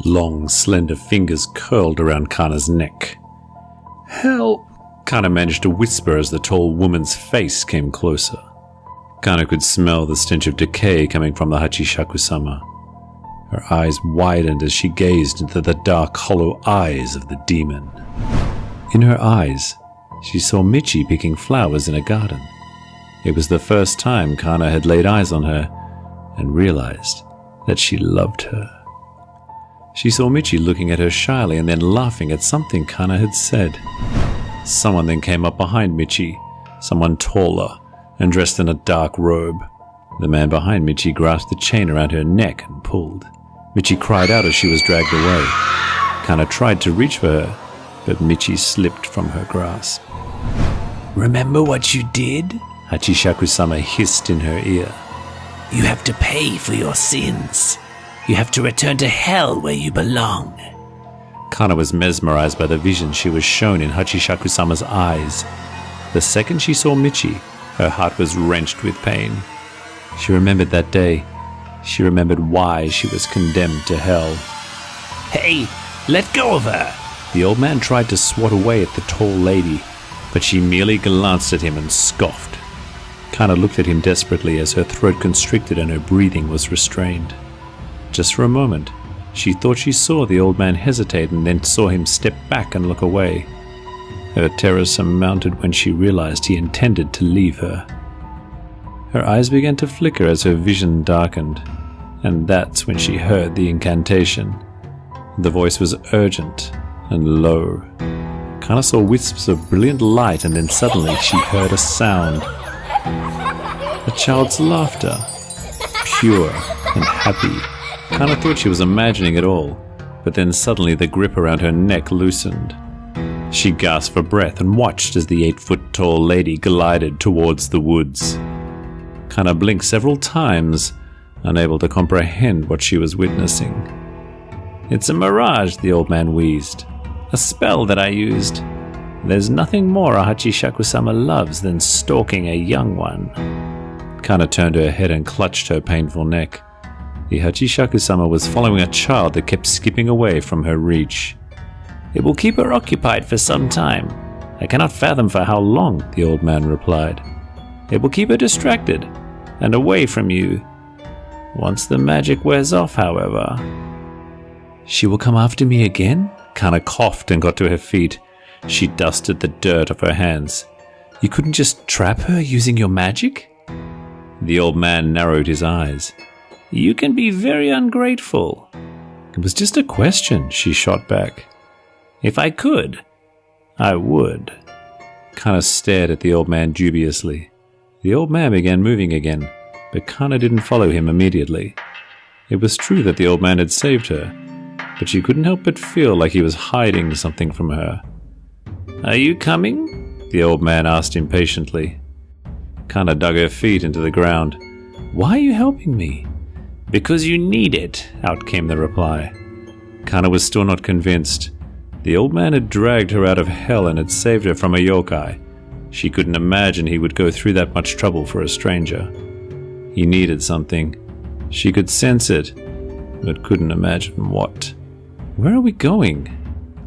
Long, slender fingers curled around Kana's neck. "Help!" Kana managed to whisper as the tall woman's face came closer. Kana could smell the stench of decay coming from the Hachishaku-sama. Her eyes widened as she gazed into the dark, hollow eyes of the demon. In her eyes, she saw Michi picking flowers in a garden. It was the first time Kana had laid eyes on her and realized that she loved her. She saw Michi looking at her shyly and then laughing at something Kana had said. Someone then came up behind Michi, someone taller and dressed in a dark robe. The man behind Michi grasped the chain around her neck and pulled. Michi cried out as she was dragged away. Kana tried to reach for her, but Michi slipped from her grasp. "Remember what you did?" Hachishaku-sama hissed in her ear. "You have to pay for your sins. You have to return to hell where you belong." Kana was mesmerized by the vision she was shown in Hachishaku-sama's eyes. The second she saw Michi, her heart was wrenched with pain. She remembered that day. She remembered why she was condemned to hell. "Hey, let go of her!" The old man tried to swat away at the tall lady, but she merely glanced at him and scoffed. Kana looked at him desperately as her throat constricted and her breathing was restrained. Just for a moment, she thought she saw the old man hesitate and then saw him step back and look away. Her terror surmounted when she realized he intended to leave her. Her eyes began to flicker as her vision darkened, and that's when she heard the incantation. The voice was urgent and low. Kana saw wisps of brilliant light, and then suddenly she heard a sound. A child's laughter, pure and happy. Kana thought she was imagining it all, but then suddenly the grip around her neck loosened. She gasped for breath and watched as the 8-foot-tall lady glided towards the woods. Kana blinked several times, unable to comprehend what she was witnessing. "It's a mirage," the old man wheezed. "A spell that I used. There's nothing more a Hachishaku-sama loves than stalking a young one." Kana turned her head and clutched her painful neck. The Hachishaku-sama was following a child that kept skipping away from her reach. "It will keep her occupied for some time. I cannot fathom for how long," the old man replied. "It will keep her distracted and away from you. Once the magic wears off, however." "She will come after me again?" Kana coughed and got to her feet. She dusted the dirt off her hands. "You couldn't just trap her using your magic?" The old man narrowed his eyes. "You can be very ungrateful." "It was just a question," she shot back. "If I could, I would." Kana stared at the old man dubiously. The old man began moving again, but Kana didn't follow him immediately. It was true that the old man had saved her, but she couldn't help but feel like he was hiding something from her. "Are you coming?" the old man asked impatiently. Kana dug her feet into the ground. "Why are you helping me?" "Because you need it," out came the reply. Kana was still not convinced. The old man had dragged her out of hell and had saved her from a yokai. She couldn't imagine he would go through that much trouble for a stranger. He needed something. She could sense it, but couldn't imagine what. "Where are we going?"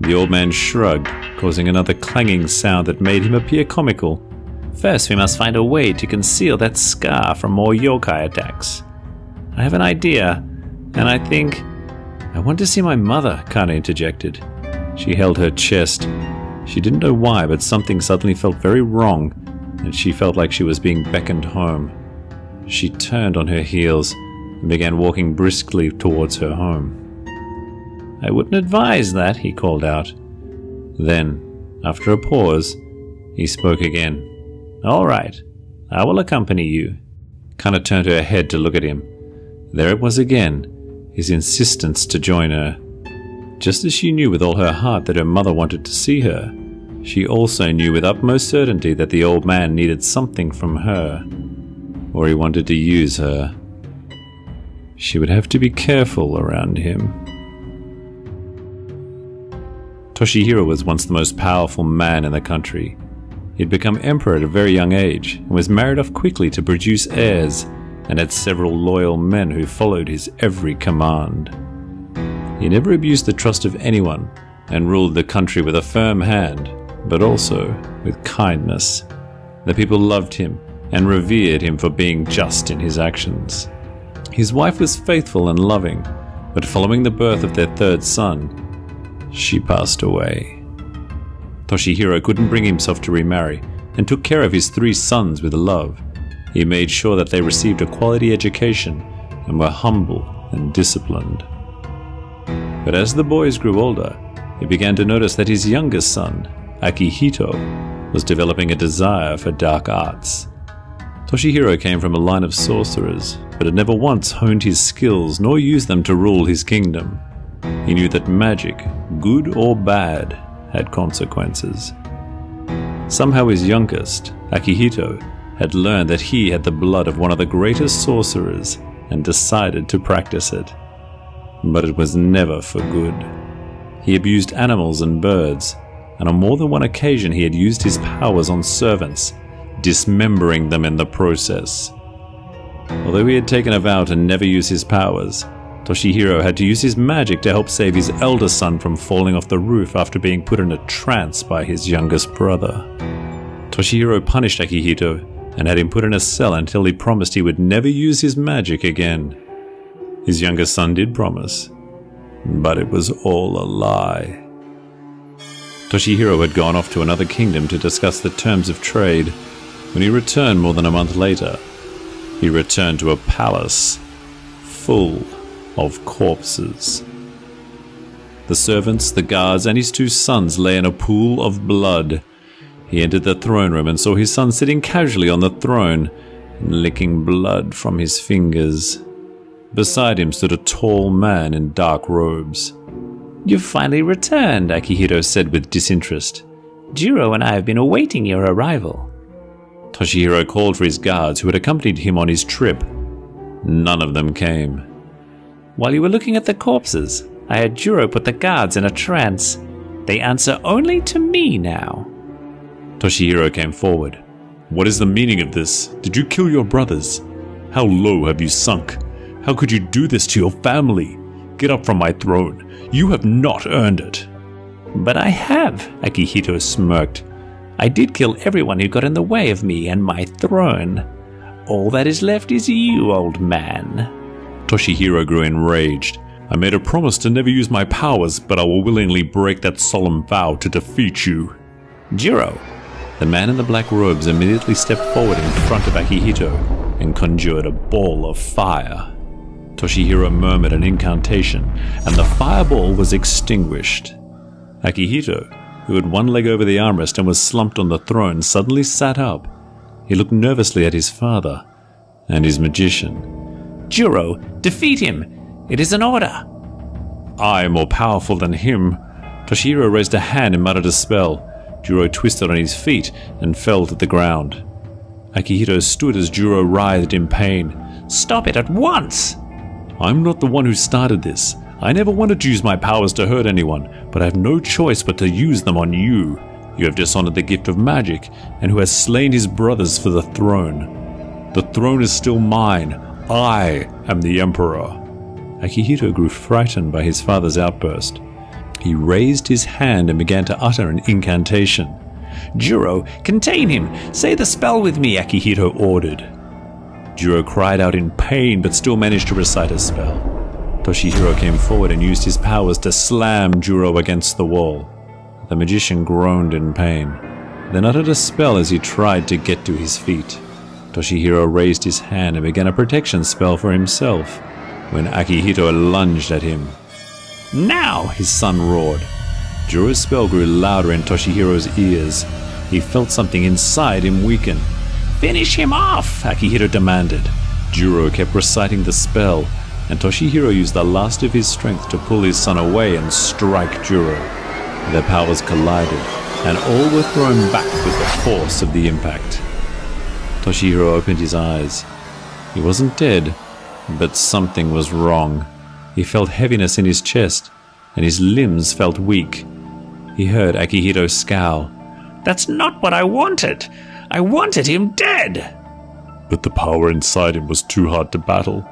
The old man shrugged, causing another clanging sound that made him appear comical. "First, we must find a way to conceal that scar from more yokai attacks. I have an idea, and I think—" "I want to see my mother," Kana interjected. She held her chest. She didn't know why, but something suddenly felt very wrong, and she felt like she was being beckoned home. She turned on her heels and began walking briskly towards her home. "I wouldn't advise that," he called out. Then, after a pause, he spoke again. "All right, I will accompany you." Kana turned her head to look at him. There it was again, his insistence to join her. Just as she knew with all her heart that her mother wanted to see her, she also knew with utmost certainty that the old man needed something from her, or he wanted to use her. She would have to be careful around him. Toshihiro was once the most powerful man in the country. He'd become emperor at a very young age and was married off quickly to produce heirs, and had several loyal men who followed his every command. He never abused the trust of anyone and ruled the country with a firm hand, but also with kindness. The people loved him and revered him for being just in his actions. His wife was faithful and loving, but following the birth of their third son, she passed away. Toshihiro couldn't bring himself to remarry and took care of his 3 sons with love. He made sure that they received a quality education and were humble and disciplined. But as the boys grew older, he began to notice that his youngest son, Akihito, was developing a desire for dark arts. Toshihiro came from a line of sorcerers, but had never once honed his skills nor used them to rule his kingdom. He knew that magic, good or bad, had consequences. Somehow his youngest, Akihito, had learned that he had the blood of one of the greatest sorcerers and decided to practice it. But it was never for good. He abused animals and birds, and on more than one occasion he had used his powers on servants, dismembering them in the process. Although he had taken a vow to never use his powers, Toshihiro had to use his magic to help save his eldest son from falling off the roof after being put in a trance by his youngest brother. Toshihiro punished Akihito and had him put in a cell until he promised he would never use his magic again. His youngest son did promise, but it was all a lie. Toshihiro had gone off to another kingdom to discuss the terms of trade. When he returned more than a month later, he returned to a palace full of corpses. The servants, the guards, and his 2 sons lay in a pool of blood. He entered the throne room and saw his son sitting casually on the throne and licking blood from his fingers. Beside him stood a tall man in dark robes. "You've finally returned," Akihito said with disinterest. "Jiro and I have been awaiting your arrival." Toshihiro called for his guards who had accompanied him on his trip. None of them came. "While you were looking at the corpses, I had Jiro put the guards in a trance. They answer only to me now." Toshihiro came forward. "What is the meaning of this? Did you kill your brothers? How low have you sunk? How could you do this to your family? Get up from my throne. You have not earned it." "But I have," Akihito smirked. "I did kill everyone who got in the way of me and my throne. All that is left is you, old man." Toshihiro grew enraged. "I made a promise to never use my powers, but I will willingly break that solemn vow to defeat you." "Jiro!" The man in the black robes immediately stepped forward in front of Akihito and conjured a ball of fire. Toshihiro murmured an incantation, and the fireball was extinguished. Akihito, who had one leg over the armrest and was slumped on the throne, suddenly sat up. He looked nervously at his father and his magician. "Jiro, defeat him! It is an order!" "I am more powerful than him." Toshihiro raised a hand and muttered a spell. Jiro twisted on his feet and fell to the ground. Akihito stood as Jiro writhed in pain. "Stop it at once!" "I'm not the one who started this. I never wanted to use my powers to hurt anyone, but I have no choice but to use them on you. You have dishonored the gift of magic, and who has slain his brothers for the throne. The throne is still mine. I am the emperor." Akihito grew frightened by his father's outburst. He raised his hand and began to utter an incantation. "Jiro, contain him! Say the spell with me," Akihito ordered. Jiro cried out in pain but still managed to recite a spell. Toshihiro came forward and used his powers to slam Jiro against the wall. The magician groaned in pain, then uttered a spell as he tried to get to his feet. Toshihiro raised his hand and began a protection spell for himself when Akihito lunged at him. "Now!" his son roared. Jiro's spell grew louder in Toshihiro's ears. He felt something inside him weaken. "Finish him off!" Akihito demanded. Jiro kept reciting the spell, and Toshihiro used the last of his strength to pull his son away and strike Jiro. Their powers collided, and all were thrown back with the force of the impact. Toshihiro opened his eyes. He wasn't dead, but something was wrong. He felt heaviness in his chest, and his limbs felt weak. He heard Akihito scowl. "That's not what I wanted! I wanted him dead!" "But the power inside him was too hard to battle.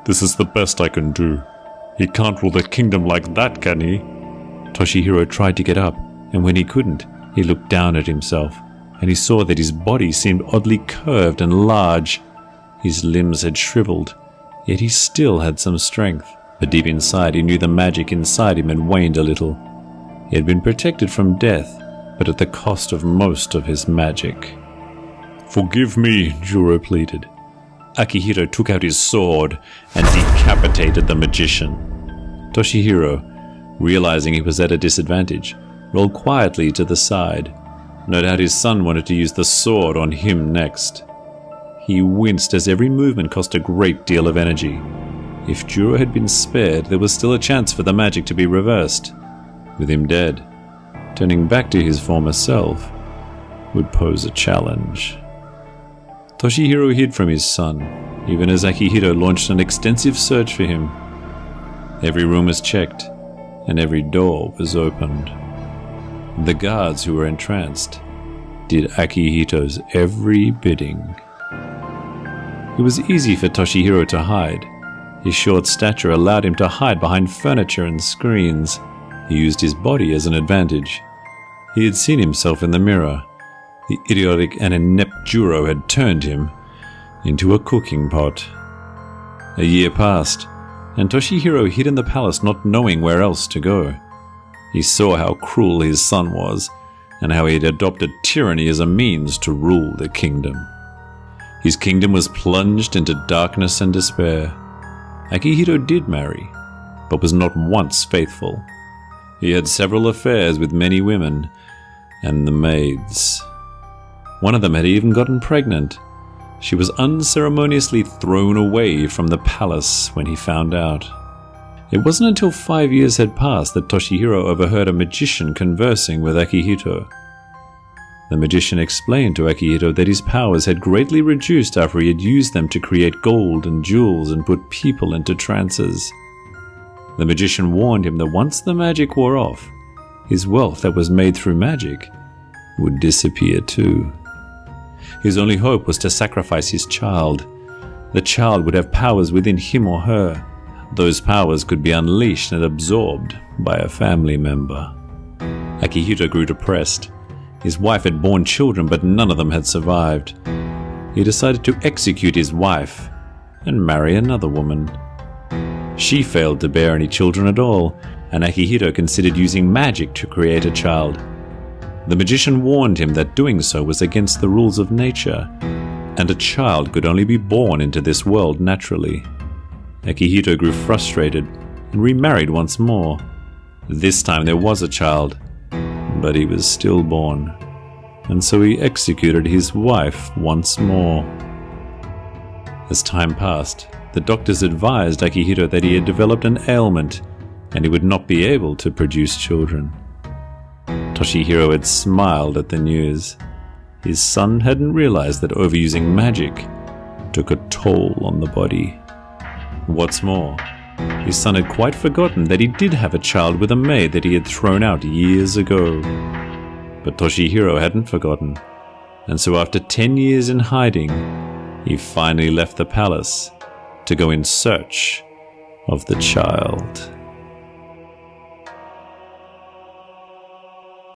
This is the best I can do. He can't rule the kingdom like that, can he? Toshihiro tried to get up, and when he couldn't, he looked down at himself, and he saw that his body seemed oddly curved and large. His limbs had shriveled, yet he still had some strength. But deep inside he knew the magic inside him had waned a little. He had been protected from death, but at the cost of most of his magic. Forgive me, Juro pleaded. Akihito took out his sword and decapitated the magician. Toshihiro, realizing he was at a disadvantage, rolled quietly to the side. No doubt his son wanted to use the sword on him next. He winced as every movement cost a great deal of energy. If Juro had been spared, there was still a chance for the magic to be reversed. With him dead, turning back to his former self would pose a challenge. Toshihiro hid from his son, even as Akihito launched an extensive search for him. Every room was checked, and every door was opened. The guards, who were entranced, did Akihito's every bidding. It was easy for Toshihiro to hide. His short stature allowed him to hide behind furniture and screens. He used his body as an advantage. He had seen himself in the mirror. The idiotic and inept Juro had turned him into a cooking pot. A year passed, and Toshihiro hid in the palace, not knowing where else to go. He saw how cruel his son was, and how he had adopted tyranny as a means to rule the kingdom. His kingdom was plunged into darkness and despair. Akihito did marry, but was not once faithful. He had several affairs with many women and the maids. One of them had even gotten pregnant. She was unceremoniously thrown away from the palace when he found out. It wasn't until 5 years had passed that Toshihiro overheard a magician conversing with Akihito. The magician explained to Akihito that his powers had greatly reduced after he had used them to create gold and jewels and put people into trances. The magician warned him that once the magic wore off, his wealth that was made through magic would disappear too. His only hope was to sacrifice his child. The child would have powers within him or her. Those powers could be unleashed and absorbed by a family member. Akihito grew depressed. His wife had borne children, but none of them had survived. He decided to execute his wife and marry another woman. She failed to bear any children at all, and Akihito considered using magic to create a child. The magician warned him that doing so was against the rules of nature, and a child could only be born into this world naturally. Akihito grew frustrated and remarried once more. This time there was a child, but he was stillborn, and so he executed his wife once more. As time passed, the doctors advised Akihito that he had developed an ailment and he would not be able to produce children. Toshihiro had smiled at the news. His son hadn't realized that overusing magic took a toll on the body. What's more, his son had quite forgotten that he did have a child with a maid that he had thrown out years ago. But Toshihiro hadn't forgotten, and so after 10 years in hiding, he finally left the palace to go in search of the child.